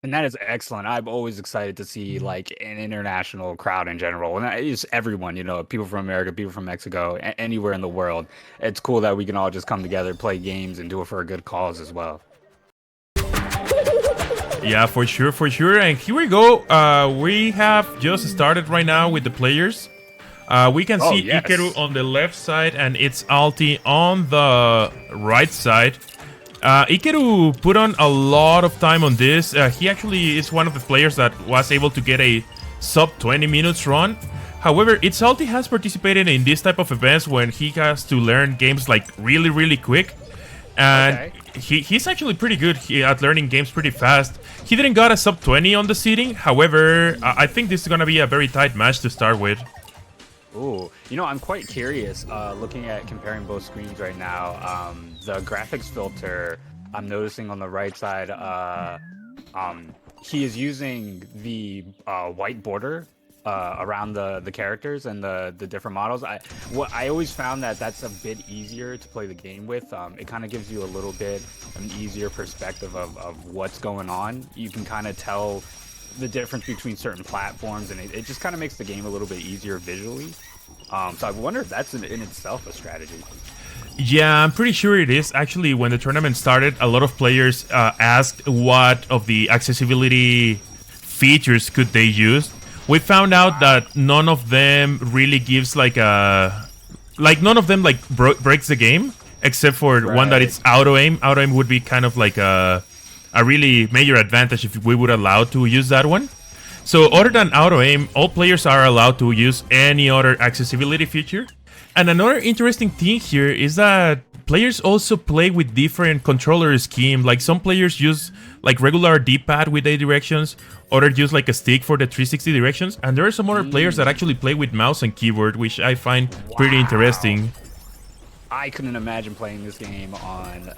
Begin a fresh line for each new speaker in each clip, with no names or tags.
And that is excellent. I'm always excited to see like an international crowd in general, and it's everyone, people from America, people from Mexico, anywhere in the world. It's cool that we can all just come together, play games, and do it for a good cause as well.
Yeah, for sure, for sure. And here we go. We have just started right now with the players. We can
Oh
see Ikeru
yes.
on the left side and ItsAlti on the right side. Ikeru put on a lot of time on this. He actually is one of the players that was able to get a sub 20 minutes run. However, ItsAlti has participated in this type of events when he has to learn games like really, really quick. And
Okay.
he's actually pretty good at learning games pretty fast. He didn't got a sub 20 on the seating. However, I think this is going to be a very tight match to start with.
Ooh, I'm quite curious. Looking at comparing both screens right now, the graphics filter I'm noticing on the right side, he is using the white border around the characters and the different models. I always found that that's a bit easier to play the game with. It kind of gives you a little bit an easier perspective of what's going on. You can kind of tell the difference between certain platforms, and it just kind of makes the game a little bit easier visually. So I wonder if that's in itself a strategy.
Yeah, I'm pretty sure it is. Actually, when the tournament started, a lot of players asked what of the accessibility features could they use. We found out that none of them really gives like a... Like, none of them like breaks the game, except for one that
Right.
it's auto-aim. Auto-aim would be kind of like a really major advantage if we would allow to use that one. So other than auto-aim, all players are allowed to use any other accessibility feature. And another interesting thing here is that players also play with different controller scheme. Like some players use like regular D-pad with 8 directions, others use like a stick for the 360 directions, and there are some other players that actually play with mouse and keyboard, which I find pretty
Wow.
interesting.
I couldn't imagine playing this game on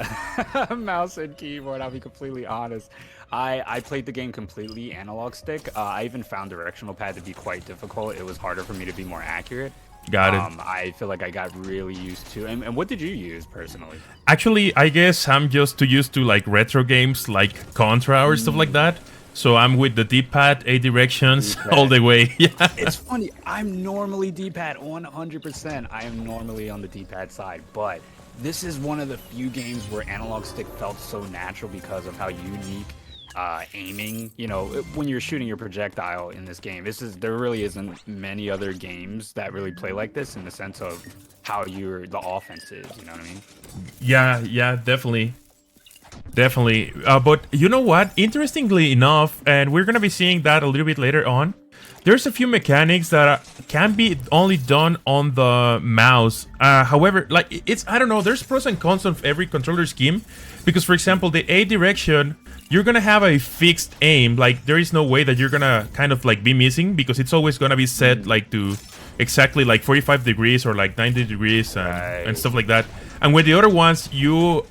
mouse and keyboard. I'll be completely honest. I played the game completely analog stick. I even found directional pad to be quite difficult. It was harder for me to be more accurate.
Got it.
I feel like I got really used to. And what did you use personally?
Actually, I guess I'm just too used to like retro games like Contra or stuff like that. So I'm with the D-pad, 8 directions, all
D-pad.
the way. Yeah.
It's funny. I'm normally D-pad 100%. I am normally on the D-pad side, but this is one of the few games where analog stick felt so natural because of how unique aiming. When you're shooting your projectile in this game, there really isn't many other games that really play like this in the sense of how the offense is. You know what I mean?
Yeah, yeah, definitely. Definitely. But you know what? Interestingly enough, and we're going to be seeing that a little bit later on, there's a few mechanics that can be only done on the mouse. However, like I don't know, there's pros and cons of every controller scheme. Because, for example, the A direction, you're going to have a fixed aim. Like, there is no way that you're going to kind of like be missing because it's always going to be set like to exactly like 45 degrees or like 90 degrees and
Right.
stuff like that. And with the other ones, you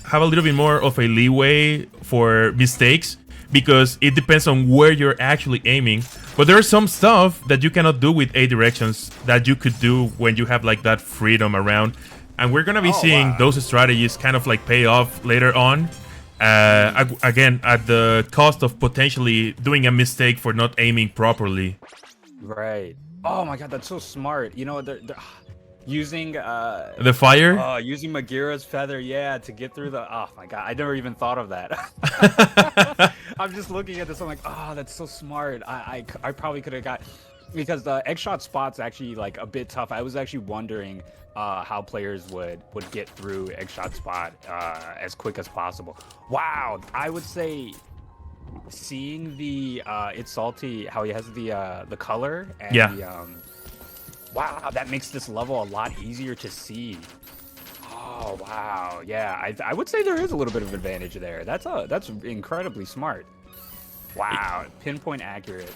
have a little bit more of a leeway for mistakes because it depends on where you're actually aiming. But there's some stuff that you cannot do with A directions that you could do when you have like that freedom around. And we're gonna be
Oh
seeing
wow.
those strategies kind of like pay off later on. Again, at the cost of potentially doing a mistake for not aiming properly.
Right. Oh my God, that's so smart. Using
The fire?
using Magira's feather, yeah, to get through the. Oh my God, I never even thought of that. I'm just looking at this. I'm like, oh, that's so smart. I probably could have got because the egg shot spot's actually like a bit tough. I was actually wondering how players would get through egg shot spot as quick as possible. Wow, I would say seeing the it's salty how he has the color and
Yeah.
the wow, that makes this level a lot easier to see. Oh wow, yeah, I would say there is a little bit of advantage there. That's incredibly smart. Wow, pinpoint accurate.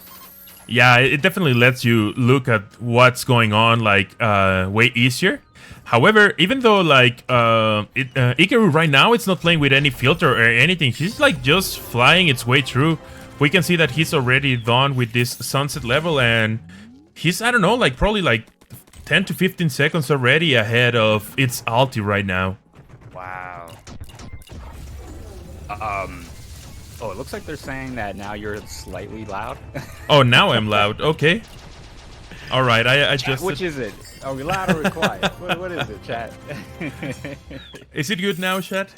Yeah, it definitely lets you look at what's going on like way easier. However, even though like Ikeru right now it's not playing with any filter or anything, he's like just flying its way through. We can see that he's already done with this sunset level, and he's, I don't know, like probably like 10 to 15 seconds already ahead of ItsAlti right now.
Wow. Um, Oh, it looks like they're saying that now you're slightly loud.
Oh, now I'm loud. Okay. All right, I just.
Which is it? Are we loud or quiet? What is it, chat?
Is it good now, chat?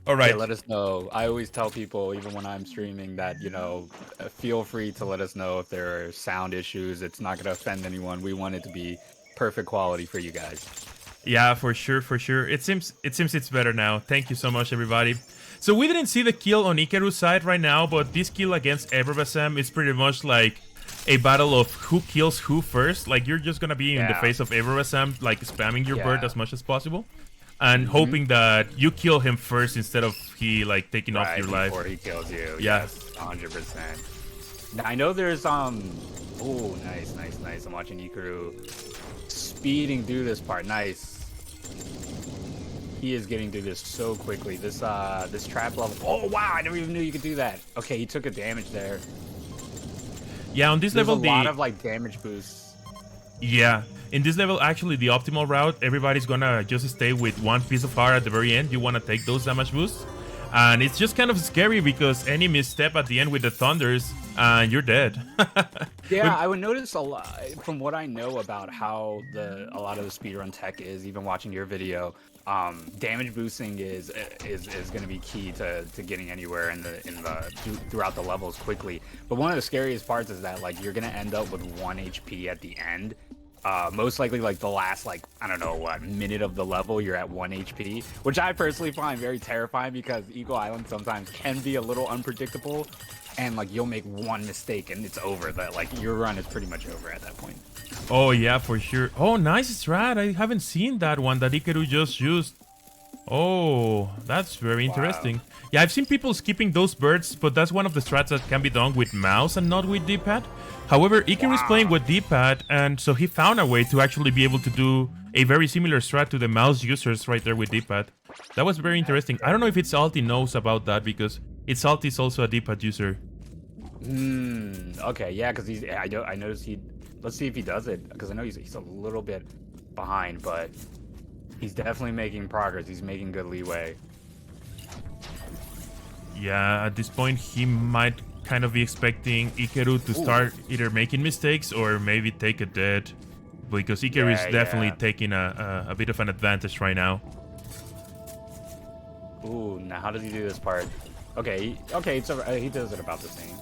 All right.
Yeah, let us know. I always tell people, even when I'm streaming, that, you know, feel free to let us know if there are sound issues. It's not going to offend anyone. We want it to be perfect quality for you guys.
Yeah, for sure, for sure. It seems it's better now. Thank you so much, everybody. So we didn't see the kill on Ikeru's side right now, but this kill against Everbasam is pretty much like a battle of who kills who first. Like, you're just gonna be in the face of Everbasam, like spamming your bird as much as possible, and hoping that you kill him first instead of he like taking off your life
before he kills you.
Yeah.
Yes, 100%. Now, I know there's oh, nice. I'm watching Ikeru speeding through this part. Nice. He is getting through this so quickly. This trap level. Oh wow! I never even knew you could do that. Okay, he took a damage there.
Yeah, on this level,
a lot of like damage boosts.
Yeah, in this level, actually, the optimal route, everybody's gonna just stay with one piece of heart at the very end. You wanna take those damage boosts, and it's just kind of scary because any misstep at the end with the thunders, and you're dead.
Yeah, I would notice a lot from what I know about how a lot of the speedrun tech is. Even watching your video, damage boosting is going to be key to getting anywhere throughout the levels quickly. But one of the scariest parts is that like you're going to end up with 1 HP at the end. Most likely like the last like I don't know what minute of the level you're at 1 HP, which I personally find very terrifying because Eagle Island sometimes can be a little unpredictable, and like you'll make one mistake and it's over. That like your run is pretty much over at that point.
Oh yeah, for sure. Oh, nice strat. I haven't seen that one that Ikeru just used. Oh, that's very interesting. Wow. Yeah, I've seen people skipping those birds, but that's one of the strats that can be done with mouse and not with D-pad. However, Ikeru is playing with D-pad, and so he found a way to actually be able to do a very similar strat to the mouse users right there with D-pad. That was very interesting. I don't know if ItsAlti knows about that because ItsAlti is also a D-pad user.
Okay, yeah, because I noticed he. Let's see if he does it, because I know he's a little bit behind, but he's definitely making progress. He's making good leeway. Yeah,
at this point, he might kind of be expecting Ikeru to start either making mistakes or maybe take a dead, because Ikeru is definitely taking a bit of an advantage right now.
Ooh, now how does he do this part? Okay, he does it about the same.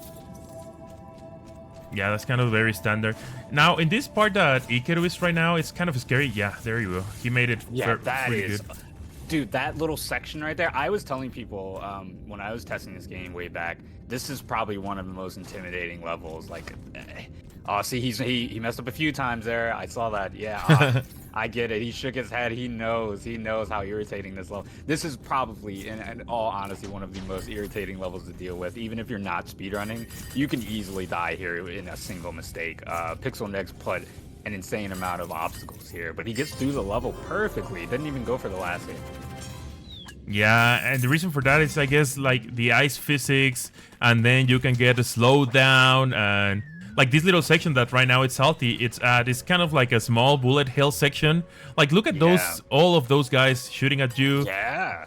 Yeah, that's kind of very standard. Now, in this part that Ikeru is right now, it's kind of scary. Yeah, there you go. He made it pretty good.
Dude, that little section right there, I was telling people when I was testing this game way back, this is probably one of the most intimidating levels. Like, oh, see, he messed up a few times there. I saw that. Yeah, I get it. He shook his head. He knows how irritating this level. This is probably, in all honesty, one of the most irritating levels to deal with. Even if you're not speedrunning, you can easily die here in a single mistake. Pixel Next put an insane amount of obstacles here, but he gets through the level perfectly. Didn't even go for the last hit.
Yeah, and the reason for that is, I guess, like the ice physics, and then you can get a slowdown, and like this little section that right now ItsAlti, it's kind of like a small bullet hell section. Like, look at all of those guys shooting at you.
Yeah.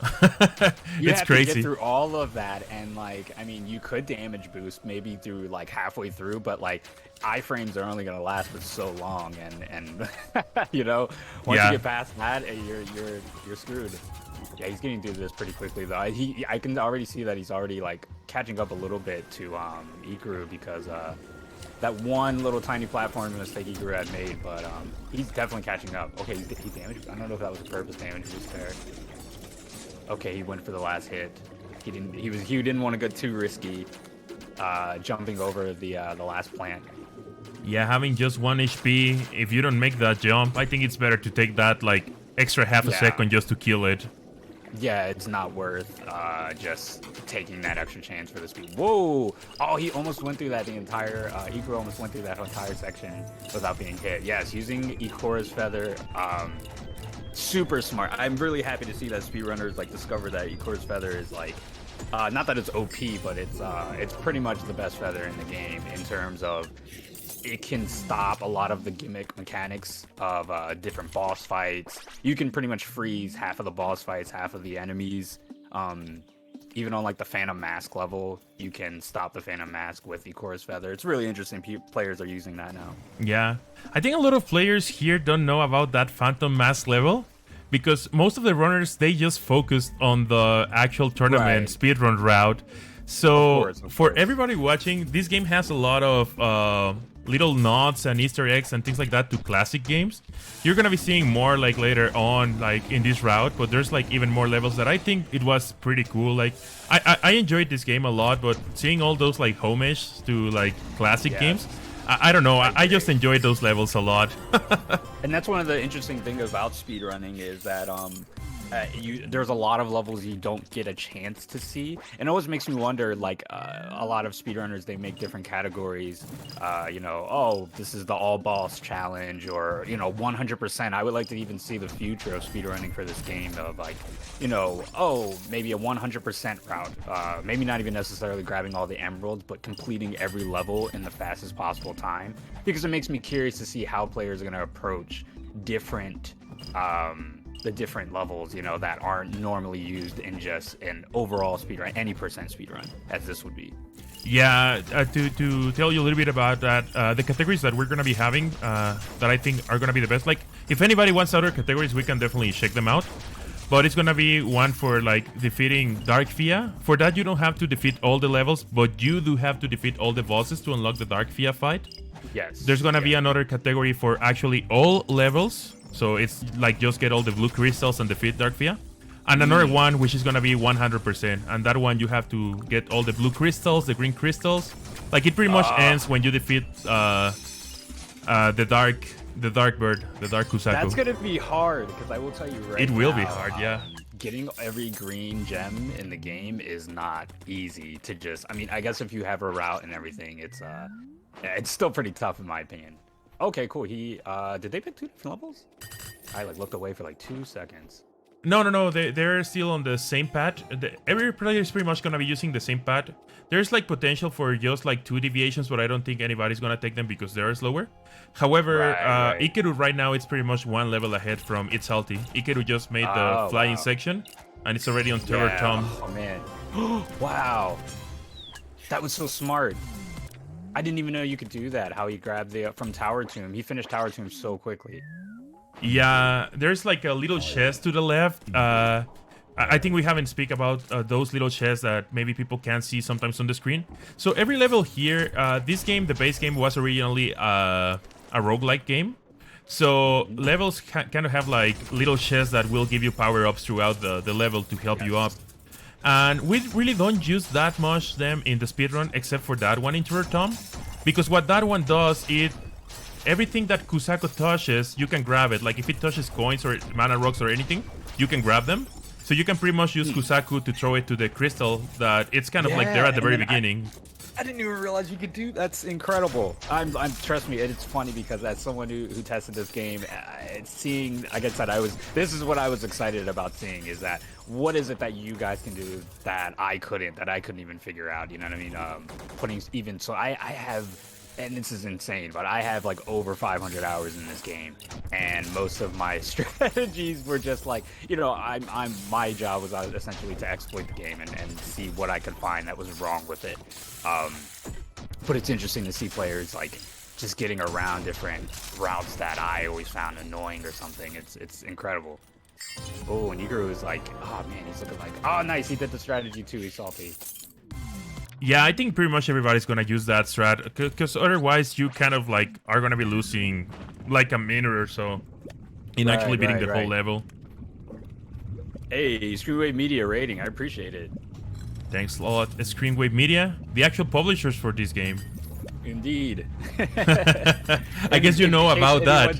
It's crazy.
To get through all of that, and like, I mean, you could damage boost maybe through like halfway through, but like iframes are only gonna last for so long, and you know, once you get past that, you're screwed. Yeah, he's getting through this pretty quickly though. I can already see that he's already like catching up a little bit to Ikeru, because that one little tiny platform mistake Ikeru had made, but he's definitely catching up. Okay, he damaged. I don't know if that was a purpose damage boost there. Okay, he went for the last hit. He didn't want to get too risky, jumping over the last plant.
Yeah, having just 1 HP, if you don't make that jump, I think it's better to take that like extra half a second just to kill it.
Yeah, it's not worth just taking that extra chance for the speed. Whoa! Oh, he almost went through that Ikeru almost went through that entire section without being hit. Yes, using Ikeru's feather, super smart. I'm really happy to see that speedrunners like discover that Ikeru's feather is like, not that it's OP, but it's pretty much the best feather in the game in terms of it can stop a lot of the gimmick mechanics of different boss fights. You can pretty much freeze half of the boss fights, half of the enemies. even on like the Phantom Mask level, you can stop the Phantom Mask with Ikeru's Feather. It's really interesting. Players are using that now.
Yeah, I think a lot of players here don't know about that Phantom Mask level because most of the runners, they just focused on the actual tournament speedrun route. So
of
for
course.
everybody watching, this game has a lot of little nods and Easter eggs and things like that to classic games. You're gonna be seeing more like later on, like in this route, but there's like even more levels that I think it was pretty cool. Like I enjoyed this game a lot, but seeing all those like homage to like classic games, I don't know. I just enjoyed those levels a lot.
And that's one of the interesting things about speedrunning is that there's a lot of levels you don't get a chance to see, and it always makes me wonder, like a lot of speedrunners, they make different categories, you know, oh, this is the all boss challenge, or, you know, 100%. I would like to even see the future of speedrunning for this game of, like, you know, oh, maybe a 100% route, maybe not even necessarily grabbing all the emeralds, but completing every level in the fastest possible time, because it makes me curious to see how players are going to approach different the different levels, you know, that aren't normally used in just an overall speedrun, any percent speedrun, as this would be.
Yeah, to tell you a little bit about that, the categories that we're gonna be having, that I think are gonna be the best. Like, if anybody wants other categories, we can definitely check them out. But it's gonna be one for like defeating Dark Fia. For that, you don't have to defeat all the levels, but you do have to defeat all the bosses to unlock the Dark Fia fight.
Yes.
There's gonna be another category for actually all levels. So it's like just get all the blue crystals and defeat Dark Fia. And another one which is gonna be 100%. And that one you have to get all the blue crystals, the green crystals. Like it pretty much ends when you defeat the dark bird, the dark Kusaku.
That's gonna be hard, because I will tell you right now,
it will be hard, yeah.
Getting every green gem in the game is not easy to just, I mean, I guess if you have a route and everything, it's still pretty tough in my opinion. Okay, cool. Did they pick 2 different levels? I like looked away for like 2 seconds.
No. They're still on the same path. Every player is pretty much gonna be using the same path. There's like potential for just like 2 deviations, but I don't think anybody's gonna take them because they're slower. However, Ikeru right now it's pretty much 1 level ahead from ItsAlti. Ikeru just made the flying section, and it's already on Terror Tom.
Oh man! Wow, that was so smart. I didn't even know you could do that. How he grabbed the from Tower Tomb. He finished Tower Tomb so quickly.
Yeah, there's like a little chest to the left. I think we haven't speak about those little chests that maybe people can't see sometimes on the screen. So every level here, this game, the base game, was originally a roguelike game. So levels kind of have like little chests that will give you power-ups throughout the level to help you up. And we really don't use that much them in the speedrun, except for that one in Terror Tom. Because what that one does, everything that Kusaku touches, you can grab it. Like if it touches coins or mana rocks or anything, you can grab them. So you can pretty much use Kusaku to throw it to the crystal that it's kind of like there at the very beginning.
I didn't even realize you could do. That's incredible. I'm trust me, it's funny because as someone who tested this game, it's seeing, like I said, this is what I was excited about seeing, is that what is it that you guys can do that I couldn't even figure out, you know what I mean? Putting even, so I have, and this is insane, but I have like over 500 hours in this game, and most of my strategies were just like, you know, my job was essentially to exploit the game and see what I could find that was wrong with it. But it's interesting to see players like just getting around different routes that I always found annoying or something. It's incredible. Oh, and Ikeru is like, oh man, he's looking like, oh nice, he did the strategy too, he's salty.
Yeah, I think pretty much everybody's gonna use that strat, because otherwise you kind of like are gonna be losing like a minute or so in actually beating the whole level.
Hey, Screenwave Media rating, I appreciate it.
Thanks a lot, Screenwave Media, the actual publishers for this game.
Indeed.
I guess you know about that.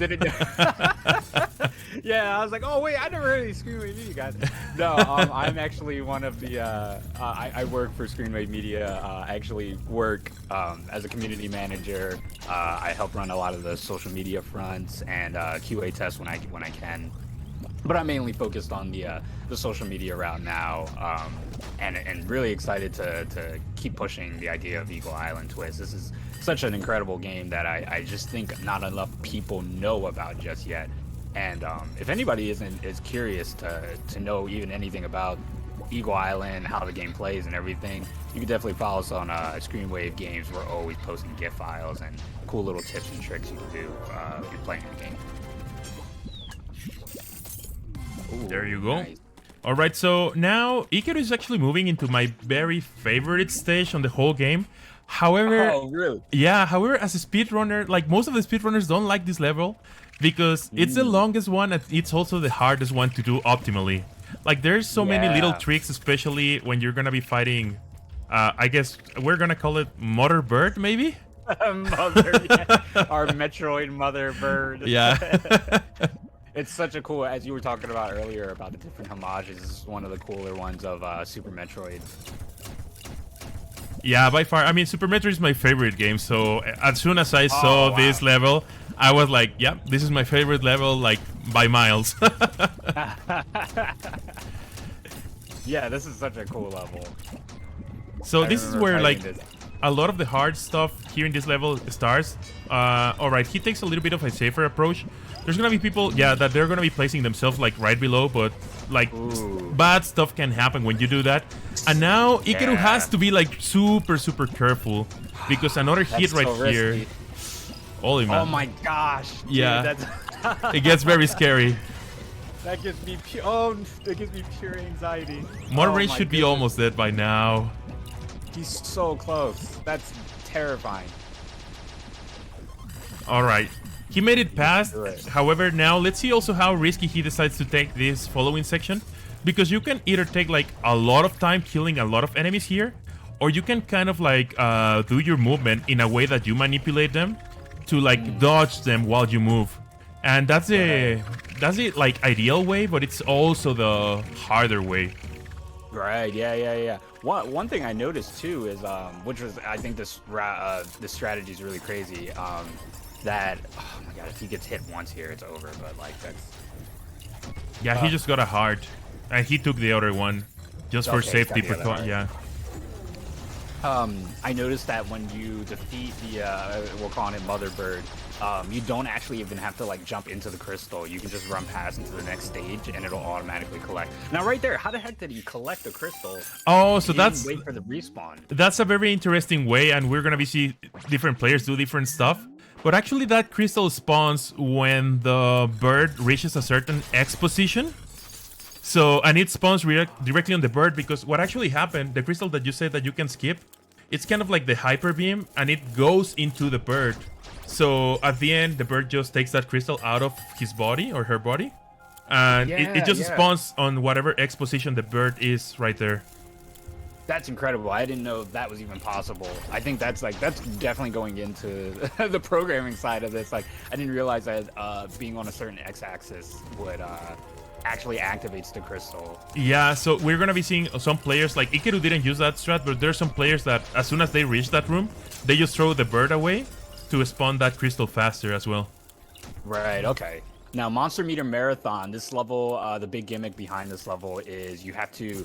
Yeah, I was like, oh wait, I never heard of these Screenwave Media guys. No, I'm actually one of the, I work for Screenwave Media. I actually work as a community manager. I help run a lot of the social media fronts and QA tests when I can. But I'm mainly focused on the social media route now, and really excited to keep pushing the idea of Eagle Island Twist. This is such an incredible game that I just think not enough people know about just yet. And if anybody is curious to know even anything about Eagle Island, how the game plays and everything, you can definitely follow us on Screenwave Games. We're always posting GIF files and cool little tips and tricks you can do if you're playing the game. Ooh,
there you go.
Nice.
All right, so now Ikeru is actually moving into my very favorite stage on the whole game. However,
oh, really?
Yeah, however, as a speedrunner, like most of the speedrunners don't like this level because it's the longest one and it's also the hardest one to do optimally. Like there's so many little tricks, especially when you're gonna be fighting, I guess we're gonna call it Mother Bird, maybe?
Mother, yeah. Our Metroid Mother Bird.
Yeah.
It's such a cool, as you were talking about earlier about the different homages, this is one of the cooler ones of Super Metroid.
Yeah, by far. I mean, Super Metroid is my favorite game, so as soon as I saw this level, I was like, yep, this is my favorite level, like, by miles.
Yeah, this is such a cool level.
So this is where, like, a lot of the hard stuff here in this level starts. Alright, he takes a little bit of a safer approach. There's gonna be people, yeah, that they're gonna be placing themselves, like, right below, but, like, bad stuff can happen when you do that. And now Ikeru has to be, like, super, super careful, because another hit right here... Holy man.
Oh my gosh. Dude,
yeah. It gets very scary.
That gives me that gives me pure anxiety.
Morray should be almost dead by now.
He's so close. That's terrifying.
Alright. He made it past. However, now let's see also how risky he decides to take this following section. Because you can either take like a lot of time killing a lot of enemies here, or you can kind of like do your movement in a way that you manipulate them to like dodge them while you move. And that's the like ideal way, but it's also the harder way.
Right, yeah. One thing I noticed too is, which was, I think this strategy is really crazy, that, oh my god, if he gets hit once here, it's over, but like, that's...
Yeah, he just got a heart, and he took the other one, just for safety precaution, yeah.
I noticed that when you defeat the, we're calling it Mother Bird, you don't actually even have to like jump into the crystal. You can just run past into the next stage and it'll automatically collect. Now right there, how the heck did he collect the crystal?
Oh, so that's...
wait for the respawn.
That's a very interesting way, and we're gonna be see different players do different stuff. But actually that crystal spawns when the bird reaches a certain X position. So, and it spawns directly on the bird, because what actually happened, the crystal that you said that you can skip, it's kind of like the hyper beam, and it goes into the bird. So at the end, the bird just takes that crystal out of his body or her body, and it just spawns on whatever X position the bird is right there.
That's incredible. I didn't know that was even possible. I think that's definitely going into the programming side of this. Like, I didn't realize that being on a certain X-axis would actually activates the crystal.
Yeah, so we're gonna be seeing some players, like Ikeru didn't use that strat, but there's some players that as soon as they reach that room, they just throw the bird away to spawn that crystal faster as well.
Right, okay. Now, Monster Meter Marathon, this level, the big gimmick behind this level is you have to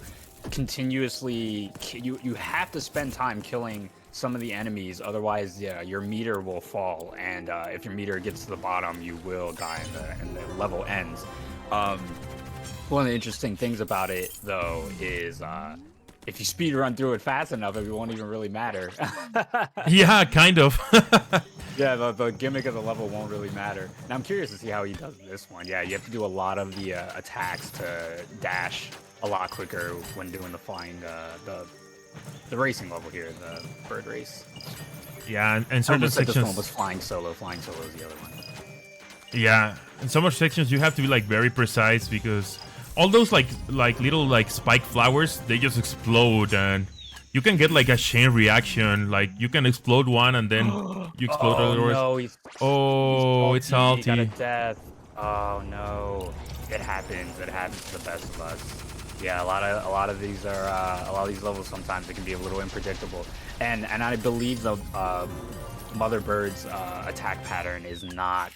continuously, you have to spend time killing some of the enemies, otherwise your meter will fall, and if your meter gets to the bottom, you will die and the level ends. One of the interesting things about it, though, is if you speed run through it fast enough, it won't even really matter.
Yeah, kind of.
Yeah, the gimmick of the level won't really matter. Now, I'm curious to see how he does this one. Yeah, you have to do a lot of the attacks to dash a lot quicker when doing the flying, the racing level here, the bird race.
Yeah, and certain sections...
This one was flying solo. Flying solo is the other one.
Yeah, in some sections you have to be like very precise, because all those like little like spike flowers, they just explode, and you can get like a chain reaction. Like you can explode one and then you explode other ones.
No,
it's salty.
He got a death. Oh no, it happens. It happens to the best of us. Yeah, a lot of these levels sometimes it can be a little unpredictable, and I believe the Mother Bird's attack pattern is not.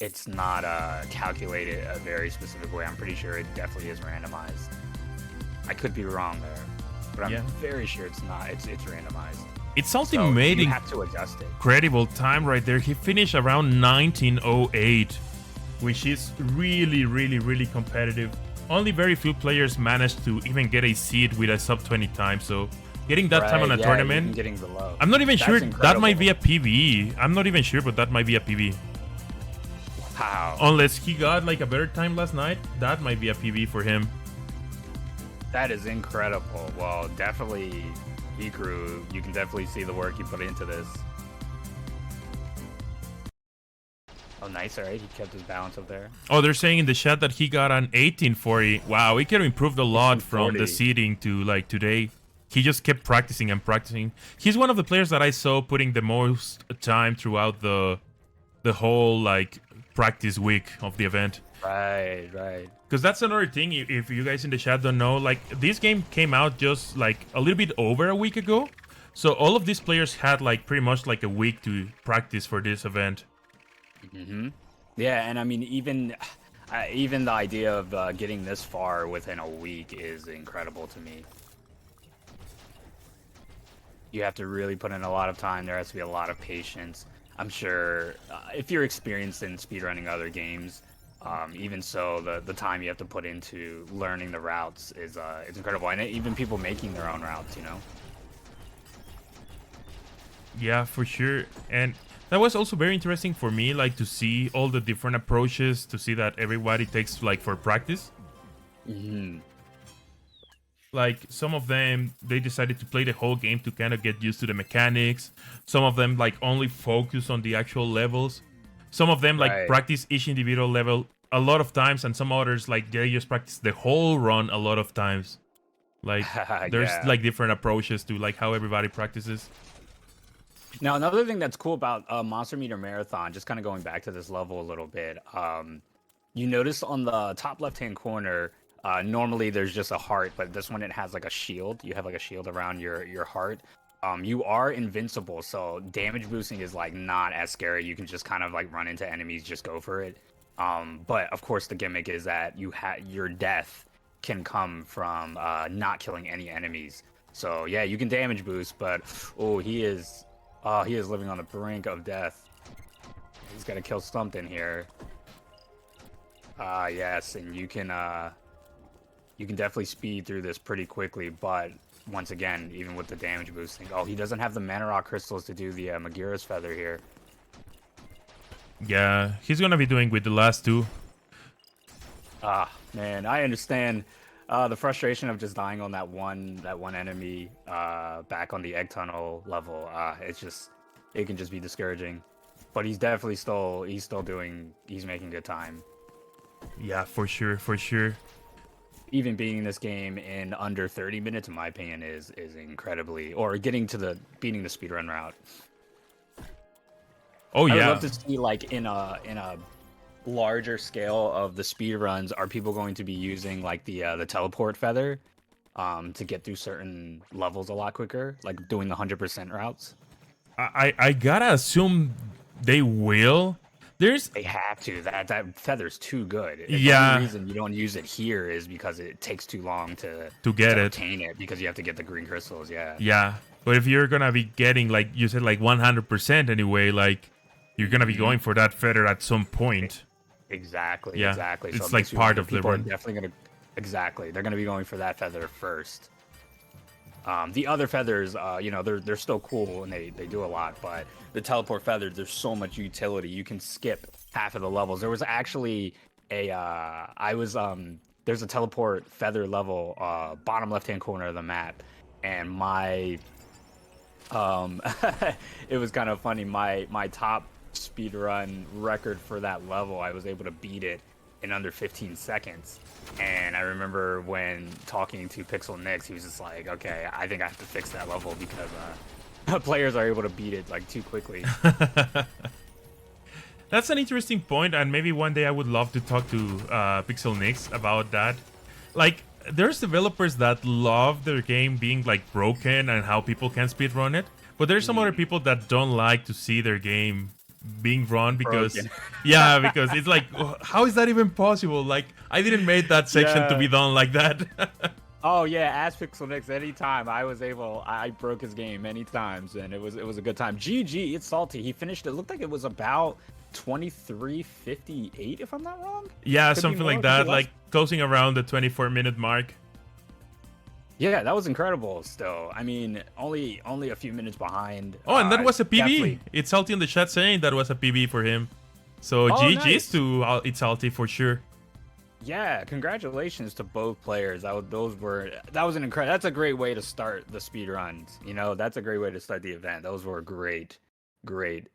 It's not calculated a very specific way. I'm pretty sure it definitely is randomized. I could be wrong there, but I'm very sure it's not. It's randomized.
ItsAlti made
you have to adjust it.
Incredible time right there. He finished around 1908, which is really, really, really competitive. only very few players managed to even get a seed with a sub 20 time. So getting that time on a tournament,
getting the low.
I'm not even
That's
sure
incredible.
that might be a PvE. I'm not even sure, but that might be a PvE.
Wow.
Unless he got like a better time last night, that might be a PvE for him.
That is incredible. Well, definitely, Ikeru, you can definitely see the work you put into this. Oh, nice. All right, he kept his balance up there.
Oh, they're saying in the chat that he got an 1840. Wow, he could have improved a lot from the seeding to like today. He just kept practicing and practicing. He's one of the players that I saw putting the most time throughout the whole like practice week of the event.
Right.
Because that's another thing, if you guys in the chat don't know, like this game came out just like a little bit over a week ago. So all of these players had like pretty much like a week to practice for this event.
Yeah, and I mean, even the idea of getting this far within a week is incredible to me. You have to really put in a lot of time. There has to be a lot of patience. I'm sure if you're experienced in speedrunning other games, even so, the time you have to put into learning the routes is incredible. And even people making their own routes, you know?
Yeah, for sure. And that was also very interesting for me, like to see all the different approaches, to see that everybody takes like for practice. Like some of them, they decided to play the whole game to kind of get used to the mechanics. Some of them like only focus on the actual levels. Some of them like practice each individual level a lot of times, and some others like they just practice the whole run a lot of times. Like there's like different approaches to like how everybody practices.
Now, another thing that's cool about Monster Meter Marathon, just kind of going back to this level a little bit, you notice on the top left-hand corner, normally there's just a heart, but this one it has like a shield. You have like a shield around your heart. You are invincible, so damage boosting is like not as scary. You can just kind of like run into enemies, just go for it. But of course, the gimmick is that your death can come from not killing any enemies. So yeah, you can damage boost, but he is living on the brink of death. He's got to kill something here. Yes, and you can definitely speed through this pretty quickly, but once again, even with the damage boosting. Oh, he doesn't have the mana rock crystals to do the Magira's feather here.
Yeah, he's gonna be doing with the last two.
Man, I understand the frustration of just dying on that one enemy back on the egg tunnel level. It can just be discouraging. But he's definitely he's making good time.
Yeah, for sure.
Even beating this game in under 30 minutes, in my opinion, is incredibly, or beating the speedrun route.
Oh yeah.
I would love to see like in a larger scale of the speedruns, are people going to be using like the teleport feather to get through certain levels a lot quicker, like doing the 100% routes?
I gotta assume they will.
They have to. That feather's too good. The only reason you don't use it here is because it takes too long to obtain it, because you have to get the green crystals. Yeah,
but if you're gonna be getting, like you said, like 100% anyway, like you're gonna be going for that feather at some point.
Exactly.
It's
so
like part of the
people
run.
are definitely gonna they're gonna be going for that feather first. The other feathers, they're still cool and they do a lot, but the teleport feather, there's so much utility. You can skip half of the levels. There was actually there's a teleport feather level, bottom left-hand corner of the map, and my it was kind of funny. My top speedrun record for that level, I was able to beat it in under 15 seconds. And I remember when talking to Pixel Nix, he was just like, okay, I think I have to fix that level because players are able to beat it like too quickly.
That's an interesting point, and maybe one day I would love to talk to Pixel Nix about that. Like, there's developers that love their game being like broken and how people can speedrun it, but there's some other people that don't like to see their game being run because because it's like, how is that even possible? Like, I didn't make that section to be done like that.
Oh yeah, Aspixel Nix. Anytime I was able, I broke his game many times, and it was a good time. GG, it's salty. He finished. It looked like it was about 23:58, if I'm not wrong.
Yeah,
Could be
something
more,
like
could be
that,
less.
like closing around the 24-minute mark.
Yeah, that was incredible. Still, I mean, only a few minutes behind.
Oh, and that was a PB.
Definitely.
ItsAlti in the chat saying that was a PB for him. So
Oh,
GG's
nice.
to ItsAlti for sure.
Yeah, congratulations to both players. That was an incredible. That's a great way to start the speed runs. You know, that's a great way to start the event. Those were great runs.